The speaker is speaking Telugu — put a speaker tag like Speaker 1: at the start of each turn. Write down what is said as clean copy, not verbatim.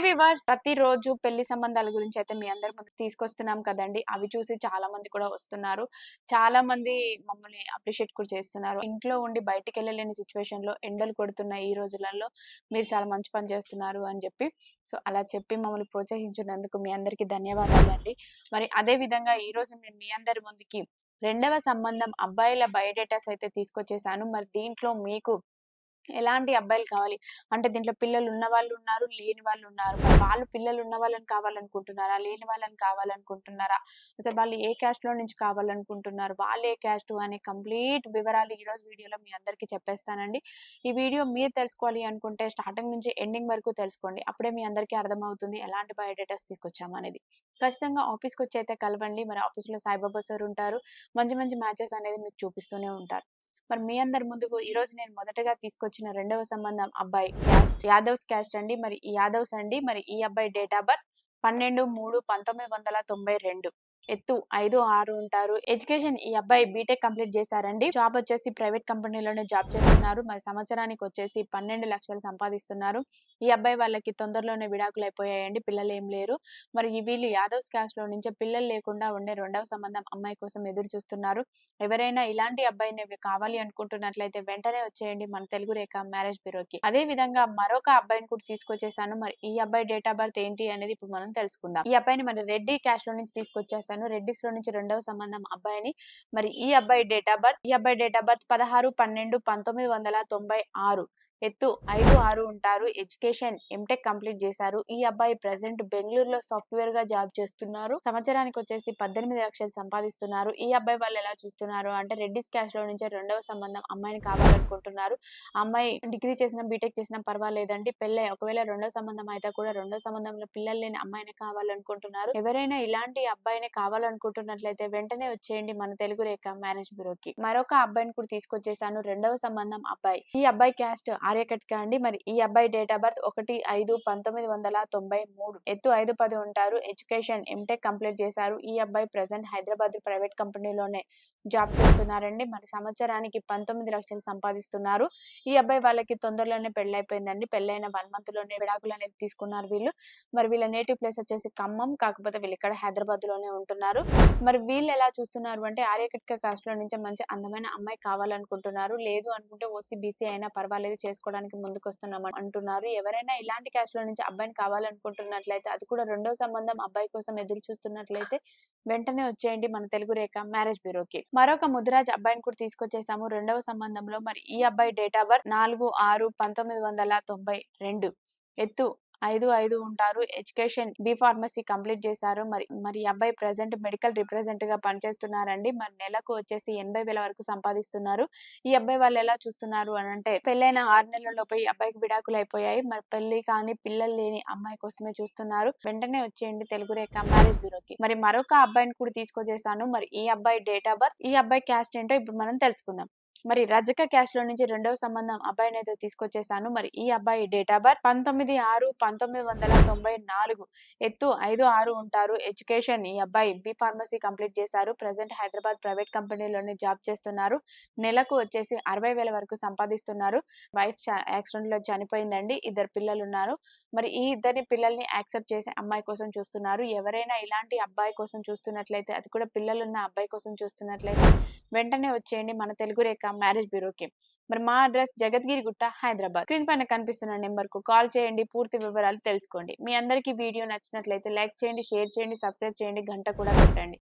Speaker 1: హాయ్ వీవర్స్, ప్రతిరోజు పెళ్లి సంబంధాల గురించి అయితే మీ అందరి ముందుకు తీసుకొస్తున్నాం కదండి. అవి చూసి చాలా మంది కూడా వస్తున్నారు. చాలా మంది మమ్మల్ని అప్రిషియేట్ కూడా చేస్తున్నారు. ఇంట్లో ఉండి బయటికెళ్ళలేని సిట్యుయేషన్‌లో ఎండలు కొడుతున్న ఈ రోజులలో మీరు చాలా మంచి పని చేస్తున్నారు అని చెప్పి, సో అలా చెప్పి మమ్మల్ని ప్రోత్సహించినందుకు మీ అందరికీ ధన్యవాదాలండి. మరి అదే విధంగా ఈరోజు నేను మీ అందరి ముందుకి రెండవ సంబంధం అబ్బాయిల బయోడేటాస్ అయితే తీసుకొచ్చేసాను. మరి దీంట్లో మీకు ఎలాంటి అబ్బాయిలు కావాలి? అంటే దీంట్లో పిల్లలు ఉన్నవాళ్ళు ఉన్నారు, లేని వాళ్ళు ఉన్నారు. మరి వాళ్ళు పిల్లలు ఉన్న వాళ్ళని కావాలనుకుంటున్నారా? లేని వాళ్ళని కావాలనుకుంటున్నారా? అసలు వాళ్ళు ఏ క్యాస్ట్‌లో నుంచి కావాలనుకుంటున్నారు? వాళ్ళు ఏ క్యాస్టు అనే కంప్లీట్ వివరాలు ఈరోజు వీడియోలో మీ అందరికీ చెప్పేస్తానండి. ఈ వీడియో మీరు తెలుసుకోవాలి అనుకుంటే స్టార్టింగ్ నుంచి ఎండింగ్ వరకు తెలుసుకోండి. అప్పుడే మీ అందరికీ అర్థమవుతుంది ఎలాంటి బయోడేటాస్ తీసుకొచ్చామనేది. ఖచ్చితంగా ఆఫీస్‌కొచ్చి అయితే కలవండి. మరి ఆఫీస్‌లో సాయిబాబా సార్ ఉంటారు. మంచి మంచి మ్యాచెస్ అనేది మీకు చూపిస్తూనే ఉంటారు. మరి మీ అందరి ముందుకు ఈరోజు నేను మొదటగా తీసుకొచ్చిన రెండవ సంబంధం అబ్బాయి క్యాస్ట్ యాదవ్స్ క్యాస్ట్ అండి. మరి ఈ యాదవ్స్ అండి. మరి ఈ అబ్బాయి డేట్ ఆఫ్ బర్త్ 12/3/1992. ఎత్తు 5'6" ఉంటారు. ఎడ్యుకేషన్ ఈ అబ్బాయి బీటెక్ కంప్లీట్ చేశారండి. జాబ్ వచ్చేసి ప్రైవేట్ కంపెనీలోనే జాబ్ చేస్తున్నారు. మరి సంవత్సరానికి వచ్చేసి 12 లక్షలు సంపాదిస్తున్నారు. ఈ అబ్బాయి వాళ్ళకి తొందరలోనే విడాకులు అయిపోయాయండి. పిల్లలు ఏం లేరు. మరి వీళ్ళు యాదవ్స్ క్యాస్ట్ లో నుంచే పిల్లలు లేకుండా ఉండే రెండవ సంబంధం అమ్మాయి కోసం ఎదురు చూస్తున్నారు. ఎవరైనా ఇలాంటి అబ్బాయిని కావాలి అనుకుంటున్నట్లయితే వెంటనే వచ్చేయండి మన తెలుగు రేఖ మ్యారేజ్ బ్యూరోకి. అదే విధంగా మరొక అబ్బాయిని కూడా తీసుకొచ్చేసాను. మరి ఈ అబ్బాయి డేట్ ఆఫ్ బర్త్ ఏంటి అనేది ఇప్పుడు మనం తెలుసుకుందాం. ఈ అబ్బాయిని మరి రెడ్డి క్యాస్ట్ లో నుంచి తీసుకొచ్చేసాను. రెడ్డిస్ లో నుంచి రెండవ సంబంధం అబ్బాయిని. మరి ఈ అబ్బాయి డేట్ ఆఫ్ బర్త్ 16/12/1996. ఎత్తు 5'6" ఉంటారు. ఎడ్యుకేషన్ ఎంటెక్ కంప్లీట్ చేశారు. ఈ అబ్బాయి ప్రెజెంట్ బెంగుళూరులో సాఫ్ట్‌వేర్ గా జాబ్ చేస్తున్నారు. సంవత్సరానికి వచ్చేసి 18 లక్షలు సంపాదిస్తున్నారు. ఈ అబ్బాయి వాళ్ళు ఎలా చూస్తున్నారు అంటే రెడ్డిస్ క్యాస్ట్ లో నుంచే రెండవ సంబంధం అమ్మాయిని కావాలనుకుంటున్నారు. ఆ అమ్మాయి డిగ్రీ చేసినా బీటెక్ చేసినా పర్వాలేదండి. ఒకవేళ రెండో సంబంధం అయితే కూడా రెండో సంబంధంలో పిల్లలు లేని అమ్మాయిని కావాలనుకుంటున్నారు. ఎవరైనా ఇలాంటి అబ్బాయిని కావాలనుకుంటున్నట్లయితే వెంటనే వచ్చేయండి మన తెలుగు రేఖ మ్యారేజ్ బ్యూరోకి. మరొక అబ్బాయిని కూడా తీసుకొచ్చేసాను. రెండవ సంబంధం అబ్బాయి. ఈ అబ్బాయి క్యాస్ట్ ఆర్యకట్క అండి. మరి ఈ అబ్బాయి డేట్ ఆఫ్ బర్త్ 1/5/1993. ఎత్తు 5'10" ఉంటారు. ఎడ్యుకేషన్ ఎంటెక్ కంప్లీట్ చేశారు. ఈ అబ్బాయి ప్రెజెంట్ హైదరాబాద్ ప్రైవేట్ కంపెనీలోనే జాబ్ చేస్తున్నారండి. మరి సంవత్సరానికి 19 లక్షలు సంపాదిస్తున్నారు. ఈ అబ్బాయి వాళ్ళకి తొందరలోనే పెళ్లయిపోయిందండి. పెళ్లైన 1 మంత్ లోనే విడాకులు అనేది తీసుకున్నారు వీళ్ళు. మరి వీళ్ళ నేటివ్ ప్లేస్ వచ్చేసి ఖమ్మం. కాకపోతే వీళ్ళు ఇక్కడ హైదరాబాద్ లోనే ఉంటున్నారు. మరి వీళ్ళు ఎలా చూస్తున్నారు అంటే ఆర్యకట్క కాస్ట్ లో నుంచే మంచి అందమైన అమ్మాయి కావాలనుకుంటున్నారు. లేదు అనుకుంటే ఓసీ బీసీ అయినా పర్వాలేదు చేసుకోవడానికి ముందుకొస్తున్నాం అంటున్నారు. ఎవరైనా ఇలాంటి క్యాస్ట్ లో నుంచి అబ్బాయిని కావాలనుకుంటున్నట్లయితే అది కూడా రెండో సంబంధం అబ్బాయి కోసం ఎదురు చూస్తున్నట్లయితే వెంటనే వచ్చేయండి మన తెలుగు రేఖ మ్యారేజ్ బ్యూరోకి. మరొక ముదిరాజ్ అబ్బాయిని కూడా తీసుకొచ్చేసాము రెండవ సంబంధంలో. మరి ఈ అబ్బాయి డేట్ ఆఫ్ బర్త్ 4/6/1992. ఎత్తు 5'5" ఉంటారు. ఎడ్యుకేషన్ బి ఫార్మసీ కంప్లీట్ చేశారు. మరి ఈ అబ్బాయి ప్రెజెంట్ మెడికల్ రిప్రజెంటేటివ్ గా పనిచేస్తున్నారండి. మరి నెలకు వచ్చేసి 80,000 వరకు సంపాదిస్తున్నారు. ఈ అబ్బాయి వాళ్ళు ఎలా చూస్తున్నారు అని అంటే పెళ్ళైన 6 నెలల్లోపే ఈ అబ్బాయికి విడాకులు అయిపోయాయి. మరి పెళ్లి కానీ పిల్లలు లేని అమ్మాయి కోసమే చూస్తున్నారు. వెంటనే వచ్చేయండి తెలుగు రేఖ మ్యారేజ్ బ్యూరోకి. మరి మరొక అబ్బాయిని కూడా తీసుకొచ్చేసాను. మరి ఈ అబ్బాయి డేట్ ఆఫ్ బర్త్ ఈ అబ్బాయి క్యాస్ట్ ఏంటో ఇప్పుడు మనం తెలుసుకుందాం. మరి రజక క్యాస్ట్ లో నుంచి రెండవ సంబంధం అబ్బాయిని అయితే తీసుకొచ్చేసాను. మరి ఈ అబ్బాయి డేట్ ఆఫ్ బర్త్ 19/6/1994. ఎత్తు 5'6" ఉంటారు. ఎడ్యుకేషన్ ఈ అబ్బాయి బి ఫార్మసీ కంప్లీట్ చేశారు. ప్రెజెంట్ హైదరాబాద్ ప్రైవేట్ కంపెనీలోనే జాబ్ చేస్తున్నారు. నెలకు వచ్చేసి 60,000 వరకు సంపాదిస్తున్నారు. వైఫ్ యాక్సిడెంట్ లో చనిపోయిందండి. 2 పిల్లలు ఉన్నారు. మరి ఈ ఇద్దరి పిల్లల్ని యాక్సెప్ట్ చేసే అమ్మాయి కోసం చూస్తున్నారు. ఎవరైనా ఇలాంటి అబ్బాయి కోసం చూస్తున్నట్లయితే అది కూడా పిల్లలున్న అబ్బాయి కోసం చూస్తున్నట్లయితే వెంటనే వచ్చేయండి మన తెలుగు రేఖ మ్యారేజ్ బ్యూరోకి. మరి మా అడ్రస్ జగద్గిరిగుట్ట, హైదరాబాద్. స్క్రీన్ పైన కనిపిస్తున్న నెంబర్ కు కాల్ చేయండి. పూర్తి వివరాలు తెలుసుకోండి. మీ అందరికీ వీడియో నచ్చినట్లయితే లైక్ చేయండి, షేర్ చేయండి, సబ్స్క్రైబ్ చేయండి, గంట కూడా కొట్టండి.